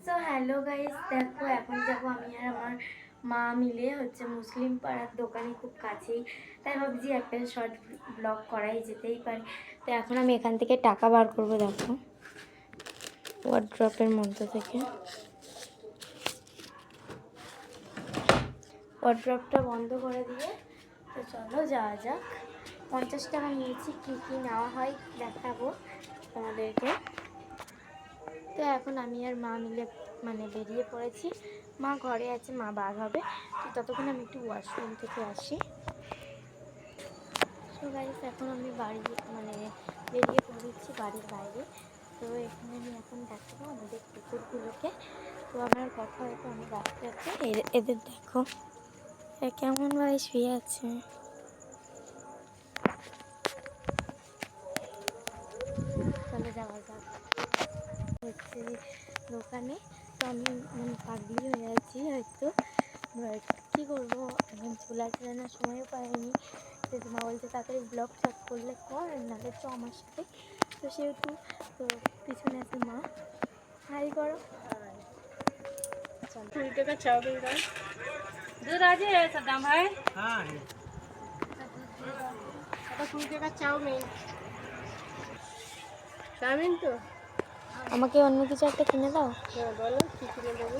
So hello guys, দেখো এখন যাবো আমি আর আমার মা মিলে মুসলিম পাড়ার দোকানে খুব কাছেই, তাই ভাবছি একটা শর্ট ব্লগ করাই যেতেই পারে। তো এখন আমি এখান থেকে টাকা বার করবো, দেখো ওয়ার্ড্রপের মধ্যে থেকে। ওয়ার্ড্রপটা বন্ধ করে দিয়ে তো চলো যাওয়া যাক। 50 টাকা নিয়েছি, কী কী নেওয়া হয় দেখাবো তোমাদেরকে। তো এখন আমি আর মা মিলে বেরিয়ে পড়েছি। মা ঘরে আছে, মা বার হবে, তো ততক্ষণ আমি একটু ওয়াশরুম থেকে আসি। তো গাইস এখন আমি বেরিয়ে পড়েছি বাড়ির বাইরে। তো এখানে আমি এখন দেখাবো আমাদের কুকুরগুলোকে। তো আমার কথা হয়তো অনেক রাস্তা আছে, এদের দেখো কেমন ভাবে শুয়ে আছে। চলে যাওয়া যাক দোকানে। তো আমি পাগলি হয়ে আছি হয়তো, কী করবো, এখন চুলা চালানোর সময়ও পাইনি। তো মা বলছে তাড়াতাড়ি ব্লগ স্টার্ট করলে কর, নাহলে চ আমার সাথে। তো সেহেতু তো পিছনে আছে মা। হাই করো। 20 টাকা চাও দুধ আছে সাদ্দাম ভাই? হ্যাঁ, 20 টাকা চাউমিন। চাউমিন তো আমাকে অন্য কিছু একটা কিনে দাও। হ্যাঁ, বলো কী কিনে দেবো।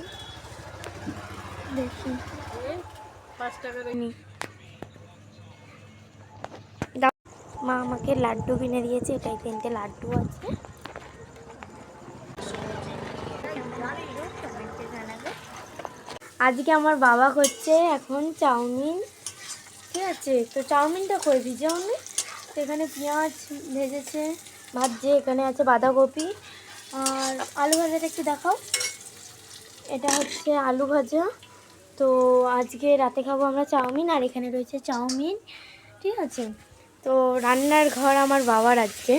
দেখি 5 টাকা দাও। মা আমাকে লাড্ডু কিনে দিয়েছে, এটাই 3টে লাড্ডু আছে। আজকে আমার বাবা করছে এখন চাউমিন, ঠিক আছে। তো চাউমিনটা করে ভিজে চাউমিন। তো এখানে পেঁয়াজ ভেজেছে, ভাজছে, এখানে আছে বাঁধাকপি আর আলু ভাজাটা একটু দেখাও। এটা হচ্ছে আলু ভাজা। তো আজকে রাতে খাবো আমরা চাউমিন, আর এখানে রয়েছে চাউমিন, ঠিক আছে। তো রান্নার ঘর আমার বাবার আজকে।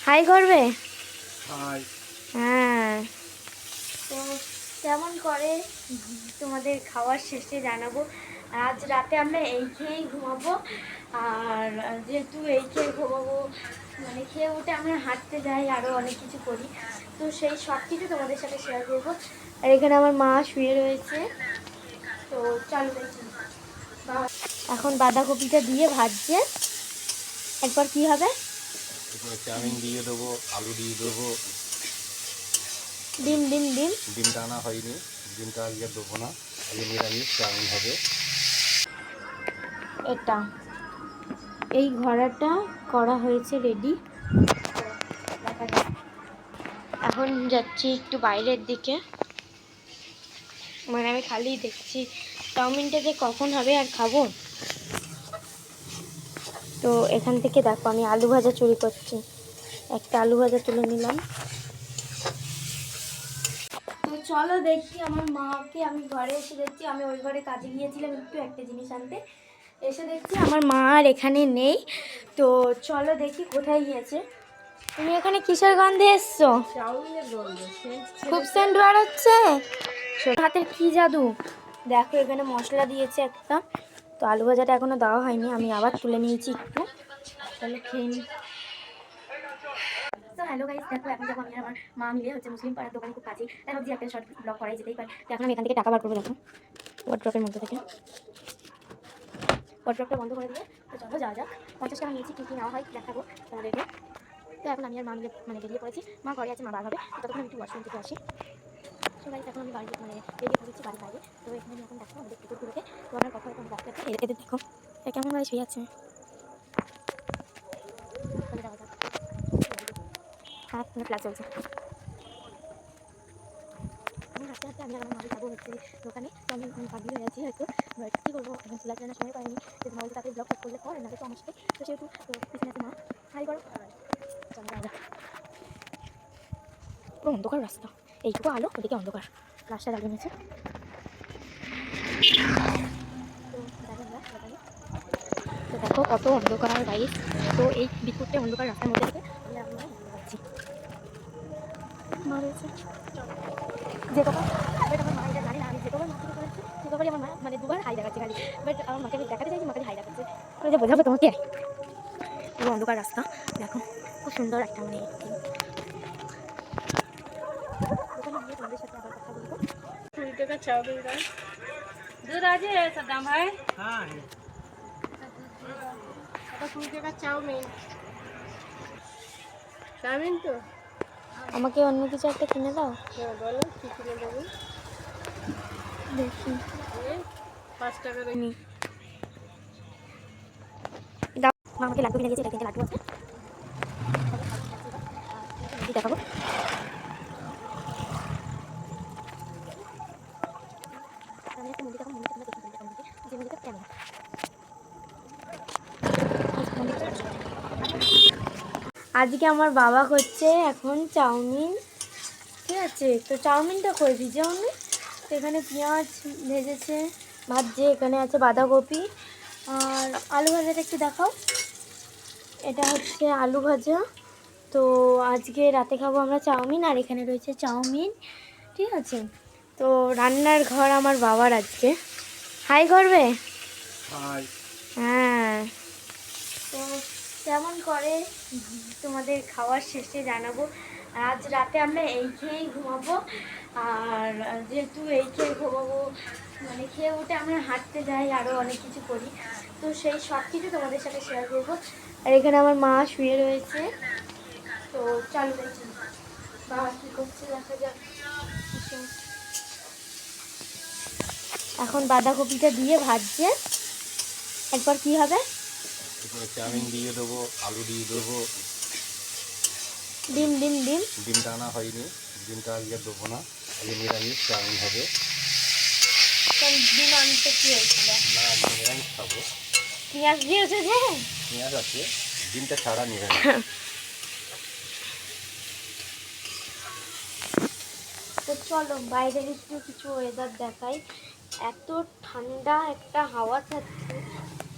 হাই করবে? হ্যাঁ। তো কেমন করে তোমাদের খাওয়ার শেষে জানাবো। আজ রাতে আমরা এই খেয়েই ঘুমাবো, আর যেহেতু এই খেয়ে ঘুমাবো খেয়ে উঠে আমরা হাঁটতে যাই, আরও অনেক কিছু করি। তো সেই সব কিছু তোমাদের সাথে শেয়ার করবো। আর এখানে আমার মা শুয়ে রয়েছে। তো চলো দেখি। এখন বাঁধাকপিটা দিয়ে ভাজছে, এরপর কি হবে? চাউমিন দিয়ে দেবো, আলু দিয়ে দেবো, ডিম ডিম ডিম ডিমটা আনা হয়নি, ডিমটা আজকে দেবো না, আজকে নিরামিষ চাউমিন হবে। এটা এই ঘোড়াটা করা হয়েছে রেডি। এখন যাচ্ছি একটু বাইরের দিকে, আমি খালি দেখছি চাউমিনটা যে কখন হবে আর খাবো। তো এখান থেকে দেখো আমি আলু ভাজা চুরি করছি, একটা আলু ভাজা তুলে নিলাম। তো চলো দেখি আমার মাকে। আমি ঘরে এসে দেখছি, আমি ওই ঘরে কাজে গিয়েছিলাম একটু একটা জিনিস আনতে, এসে দেখছি আমার মা আর এখানে নেই। তো চলো দেখি কোথায় গিয়েছে। তুমি এখানে কিসের গন্ধে এসছো? চাউমিনের গন্ধ, খুব সেন্ট বার হচ্ছে। হাতের কি জাদু, দেখো এখানে মশলা দিয়েছে একটা। তো আলু ভাজাটা এখনো দেওয়া হয়নি, আমি আবার তুলে নিয়েছি একটু। তাহলে খেয়ে নিই। তো হ্যালো গাইস, দেখো এখন যাবো আমি আর আমার মা মিলে মুসলিম পাড়ার দোকানে খুব কাছেই, তাই ভাবছি একটা শর্ট ব্লগ করাই যেতেই পারে। তো এখন আমি এখান থেকে টাকা বার করবো, দেখো ওয়ার্ড্রপের মধ্যে থেকে। ওয়ার্ড্রপটা বন্ধ করে দিয়ে তো চলো যাওয়া যাক। 50 টাকা নিয়েছি, কী কী নেওয়া হয় দেখাবো তোমাদেরকে। তো এখন আমি আর মা মিলে বেরিয়ে পড়েছি। মা ঘরে আছে, মা বার হবে, তো ততক্ষণ আমি একটু ওয়াশরুম থেকে আসি। তো গাইস এখন আমি বাড়ি বেরিয়ে পড়েছি বাড়ির বাইরে। তো এখানে আমি এখন দেখো আমাদের কুকুরগুলোকে। তো আমার কথা হয়তো আমি রাস্তাতে, এদের দেখো কেমন ভাবে শুয়ে আছে। চলে যাওয়া যাক। হ্যাঁ, ক্লাস চলছে। আমি হাঁটতে হাঁটতে আমি আর আমার মাঝে যাবো দোকানে। তো আমি পাগলি হয়ে আছি হয়তো, কী করবো, এখন চুলা চালানোর সময় পাইনি। যদি মা বলছে তাকে ব্লগ করলে কর, নাহলে তো আমার সাথে। তো সেহেতু তো পিছনে আছে মা। হাই করো। চলে যাওয়া যাক। পুরো অন্ধকার রাস্তা, এইটুকু আলো, ওদিকে অন্ধকার, রাস্তা জ্বালিয়ে নিয়েছে। তো দেখো কত অন্ধকার গাইস। তো এই বিদ্যুৎটা অন্ধকার রাস্তার মধ্যে থেকে আমি আর আমার মা যাচ্ছি। মা রয়েছে যে কবার, বাট আমার মা এটা জানি না আমি যে কবার মা থেকে করেছি সে কবারই আমার মা দুবার হাই দেখাচ্ছে খালি। বাট আমার মাকে আমি দেখাতে চাইছি, মাকে হাই দেখাচ্ছে। তো যে বোঝাবো তোমাকে, পুরো অন্ধকার রাস্তা দেখো, খুব সুন্দর একটা দোকানে গিয়ে তোমাদের সাথে আবার কথা का चाउमीन का दूध आज है सद्दाम भाई। हाँ है। तो 20 টাকা চাউমিন চাউমিন তো আমাকে অন্য কিছু একটা কিনে দাও। হ্যাঁ বলো কি কিনে দেবো। দেখি এই 5 টাকার নি দাও। মা আমাকে লাড্ডু কিনে দিয়েছে, এটা তিনটে লাড্ডু আছে। কি দেখাবো? আমি একটা মুভি দেখাবো, মুভিটা তোমরা দেখতে পারবে। যে মুভিটা কেমন আজকে আমার বাবা করছে এখন চাউমিন, ঠিক আছে? তো চাউমিনটা করে দিয়েছে আমি। তো এখানে পেঁয়াজ ভেজেছে, ভাজছে, এখানে আছে বাঁধাকপি আর আলু ভাজাটা একটু দেখাও। এটা হচ্ছে আলু ভাজা। তো আজকে রাতে খাবো আমরা চাউমিন, আর এখানে রয়েছে চাউমিন, ঠিক আছে? তো রান্নার ঘর আমার বাবার আজকে। হাই করবে? হ্যাঁ। তো কেমন করে তোমাদের খাওয়ার শেষে জানাবো। আজ রাতে আমরা এই খেয়েই ঘুমাবো। আর যেহেতু এই খেয়ে ঘুমাবো, মানে খেয়ে উঠে আমরা হাঁটতে যাই, আরও অনেক কিছু করি। তো সেই সব কিছু তোমাদের সাথে শেয়ার করবো। আর এখানে আমার মা শুয়ে রয়েছে। তো চলো দেখি বাবা কী করছে, দেখা যাক। এখন বাঁধাকপিটা দিয়ে ভাজছে, এরপর কি হবে? চাউমিন দিয়ে দেবো, আলু দিয়ে দেবো। ডিম ডিম ডিম ডিমটা আনা হয়নি, ডিমটা আজকে দেবো না, আজকে নিরামিষ চাউমিন হবে। ডিম আনতে কি হয়েছিল? না আজকে নিরামিষ খাবো। পেঁয়াজ দিয়েছে যে? পেঁয়াজ আছে, ডিমটা ছাড়া নিরামিষ। তো চলো বাইরের একটু কিছু ওয়েদার দেখাই। এত ঠান্ডা একটা হাওয়া থাকছে।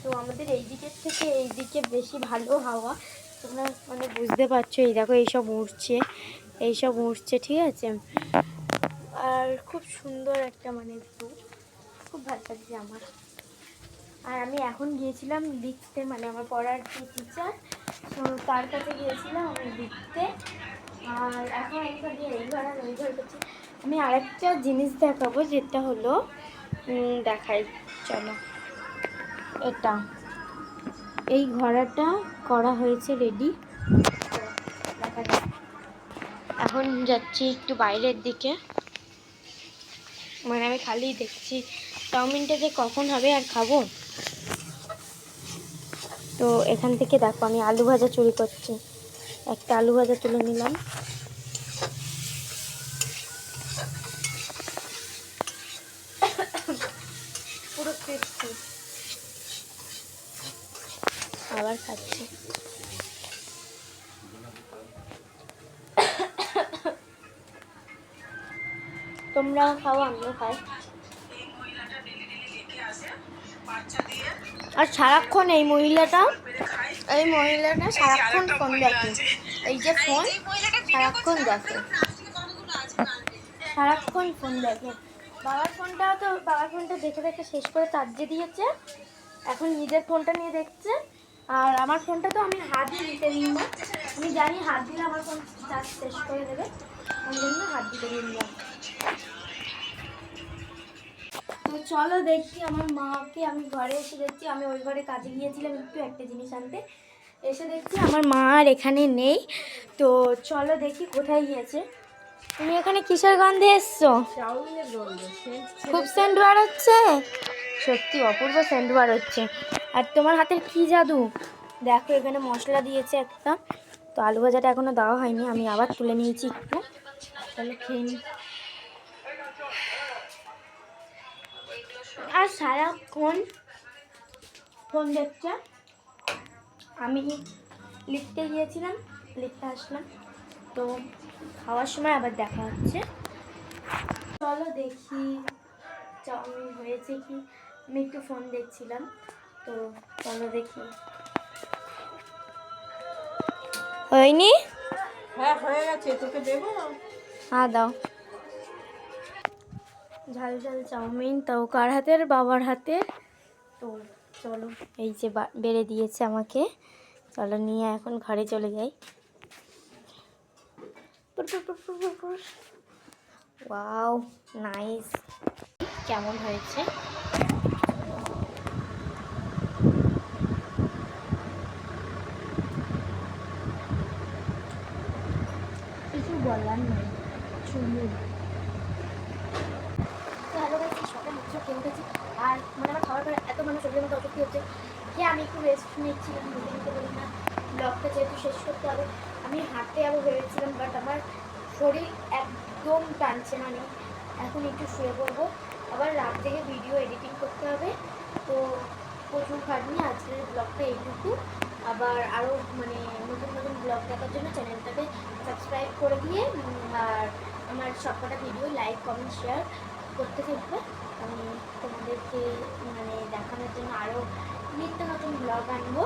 তো আমাদের এই দিকের থেকে এই দিকে বেশি ভালো হাওয়া, তোমরা মানে বুঝতে পারছো। এই দেখো এইসব উড়ছে, এইসব উড়ছে, ঠিক আছে? আর খুব সুন্দর একটা মানে ভিউ, খুব ভালো লাগছে আমার। আর আমি এখন গিয়েছিলাম লিখতে, মানে আমার পড়ার যে টিচার, তো তার কাছে গিয়েছিলাম আমি লিখতে। আর এখন একবার দিয়ে এই ঘর আর ওই ঘর করছি। আমি আরেকটা জিনিস দেখাবো, যেটা হলো দেখাই, চলো। এটা এই ঘোড়াটা করা হয়েছে রেডি, দেখা যাক। এখন যাচ্ছি একটু বাইরের দিকে, মানে আমি খালি দেখছি চাউমিনটা যে কখন হবে আর খাবো। তো এখান থেকে দেখো আমি আলু ভাজা চুরি করছি, একটা আলু ভাজা তুলে নিলাম। পুরো ক্রিস্পি, আবার খাচ্ছি। তোমরাও খাও, আমিও খাই। আর সারাক্ষণ এই মহিলাটা সারাক্ষণ ফোন দেখে। এই যে ফোন সারাক্ষণ দেখে, সারাক্ষণ ফোন দেখে। বাবার ফোনটা দেখে দেখে শেষ করে চার্জে দিয়েছে, এখন নিজের ফোনটা নিয়ে দেখছে। আর আমার ফোনটা তো আমি হাতই দিতে দিই না, আমি জানি হাত দিলে আমার ফোন চার্জ শেষ করে দেবে, ওই জন্য হাত দিতে দিই না। তো চলো দেখি আমার মাকে, আমি ঘরে এসে দেখছি, আমি ওই ঘরে কাজে গিয়েছিলাম একটু একটা জিনিস আনতে, এসে দেখছি আমার মা আর এখানে নেই। তো চলো দেখি কোথায় গিয়েছে। তুমি এখানে কিসের গন্ধে এসছো? চাউমিনের গন্ধ, খুব সেন্ট বার হচ্ছে, সত্যি অপূর্ব সেন্ট বার হচ্ছে। আর তোমার হাতের কি জাদু, দেখো এখানে মশলা দিয়েছে একটা। তো আলু ভাজাটা এখনো দেওয়া হয়নি, আমি আবার তুলে নিয়েছি একটু, তাহলে খেয়ে নিই। আর সারাক্ষণ ফোন দেখছে। আমি লিখতে গিয়েছিলাম, লিখতে আসলাম। তো খাওয়ার সময় আবার দেখা হচ্ছে। চলো দেখি চাউমিন হয়েছে কি, আমি একটু ফোন দেখছিলাম। তো চলো দেখি। হয়নি? হ্যাঁ হয়ে গেছে, তোকে দেবো। হ্যাঁ দাও। ঝাল ঝাল চাউমিন, তাও কার হাতের? বাবার হাতের। তো চলো, এই যে বেড়ে দিয়েছে আমাকে, চলো নিয়ে এখন ঘরে চলে যাই। Wow nice. কেমন হয়েছে। কিছু বলার নেই, শুনুন। তো হ্যালো গাইস, সকালে মাত্র খেয়ে উঠেছি। আর মানে আমার খাওয়ার পরে এত মানে শরীরের মধ্যে অসুস্থ হচ্ছে যে আমি একটু রেস্ট নিচ্ছিলাম, বলে নিতে বলি না, ব্লগটা যেহেতু শেষ করতে হবে। আমি হাঁটতে যাবো ভেবেছিলাম, বাট আমার শরীর একদম টানছে না, এখন একটু শুয়ে পড়বো। আবার রাত থেকে ভিডিও এডিটিং করতে হবে, তো প্রচুর খাটনি। আজকের ব্লগটা এইটুকু। আবার আরও মানে নতুন নতুন ব্লগ দেখার জন্য চ্যানেলটাকে সাবস্ক্রাইব করে দিয়ে আর আমার সবকটা ভিডিও লাইক কমেন্ট শেয়ার করতে থাকবে। আমি তোমাদেরকে মানে দেখানোর জন্য আরও নিত্য নতুন ব্লগ আনবো।